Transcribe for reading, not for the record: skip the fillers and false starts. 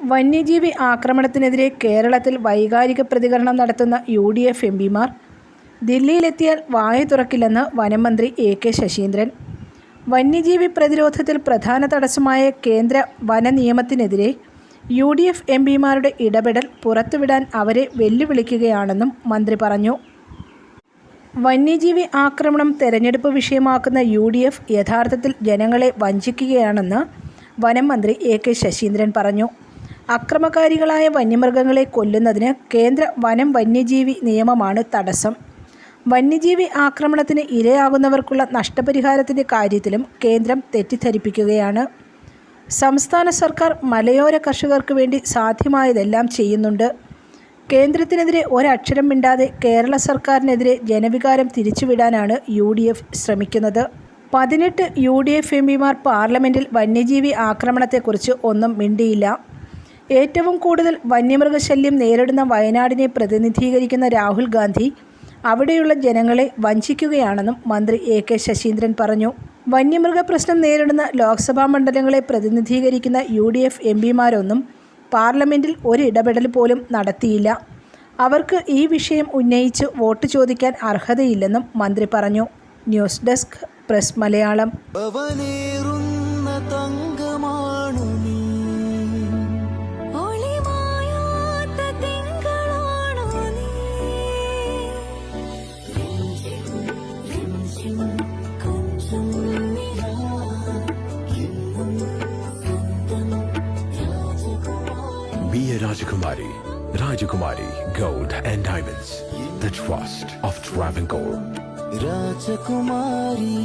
വന്യജീവി ആക്രമണത്തിനെതിരെ കേരളത്തിൽ വൈകാരിക പ്രതികരണം നടത്തുന്ന UDF എംപിമാർ ദില്ലിയിലെത്തിയാൽ വായ തുറക്കില്ലെന്ന് വനം മന്ത്രി AK ശശീന്ദ്രൻ. വന്യജീവി പ്രതിരോധത്തിൽ പ്രധാന തടസ്സമായ കേന്ദ്ര വന നിയമത്തിനെതിരെ UDF എംപിമാരുടെ ഇടപെടൽ പുറത്തുവിടാൻ അവരെ വെല്ലുവിളിക്കുകയാണെന്നും മന്ത്രി പറഞ്ഞു. വന്യജീവി ആക്രമണം തെരഞ്ഞെടുപ്പ് വിഷയമാക്കുന്ന UDF യഥാർത്ഥത്തിൽ ജനങ്ങളെ വഞ്ചിക്കുകയാണെന്ന് വനം മന്ത്രി AK ശശീന്ദ്രൻ പറഞ്ഞു. അക്രമകാരികളായ വന്യമൃഗങ്ങളെ കൊല്ലുന്നതിന് കേന്ദ്ര വനം വന്യജീവി നിയമമാണ് തടസ്സം. വന്യജീവി ആക്രമണത്തിന് ഇരയാകുന്നവർക്കുള്ള നഷ്ടപരിഹാരത്തിൻ്റെ കാര്യത്തിലും കേന്ദ്രം തെറ്റിദ്ധരിപ്പിക്കുകയാണ്. സംസ്ഥാന സർക്കാർ മലയോര കർഷകർക്ക് വേണ്ടി സാധ്യമായതെല്ലാം ചെയ്യുന്നുണ്ട്. കേന്ദ്രത്തിനെതിരെ ഒരക്ഷരം മിണ്ടാതെ കേരള സർക്കാരിനെതിരെ ജനവികാരം തിരിച്ചുവിടാനാണ് UDF ശ്രമിക്കുന്നത്. 18 UDF എംപിമാർ പാർലമെൻറ്റിൽ വന്യജീവി ആക്രമണത്തെക്കുറിച്ച് ഒന്നും മിണ്ടിയില്ല. ഏറ്റവും കൂടുതൽ വന്യമൃഗശല്യം നേരിടുന്ന വയനാടിനെ പ്രതിനിധീകരിക്കുന്ന രാഹുൽ ഗാന്ധി അവിടെയുള്ള ജനങ്ങളെ വഞ്ചിക്കുകയാണെന്നും മന്ത്രി AK ശശീന്ദ്രൻ പറഞ്ഞു. വന്യമൃഗ പ്രശ്നം നേരിടുന്ന ലോക്സഭാ മണ്ഡലങ്ങളെ പ്രതിനിധീകരിക്കുന്ന UDF എംപിമാരൊന്നും പാർലമെൻറ്റിൽ ഒരിടപെടൽ പോലും നടത്തിയില്ല. അവർക്ക് ഈ വിഷയം ഉന്നയിച്ച് വോട്ട് ചോദിക്കാൻ അർഹതയില്ലെന്നും മന്ത്രി പറഞ്ഞു. News desk press Malayalam. Be a Rajakumari. Rajakumari Gold and Diamonds. The trust of Travancore. Rajakumari.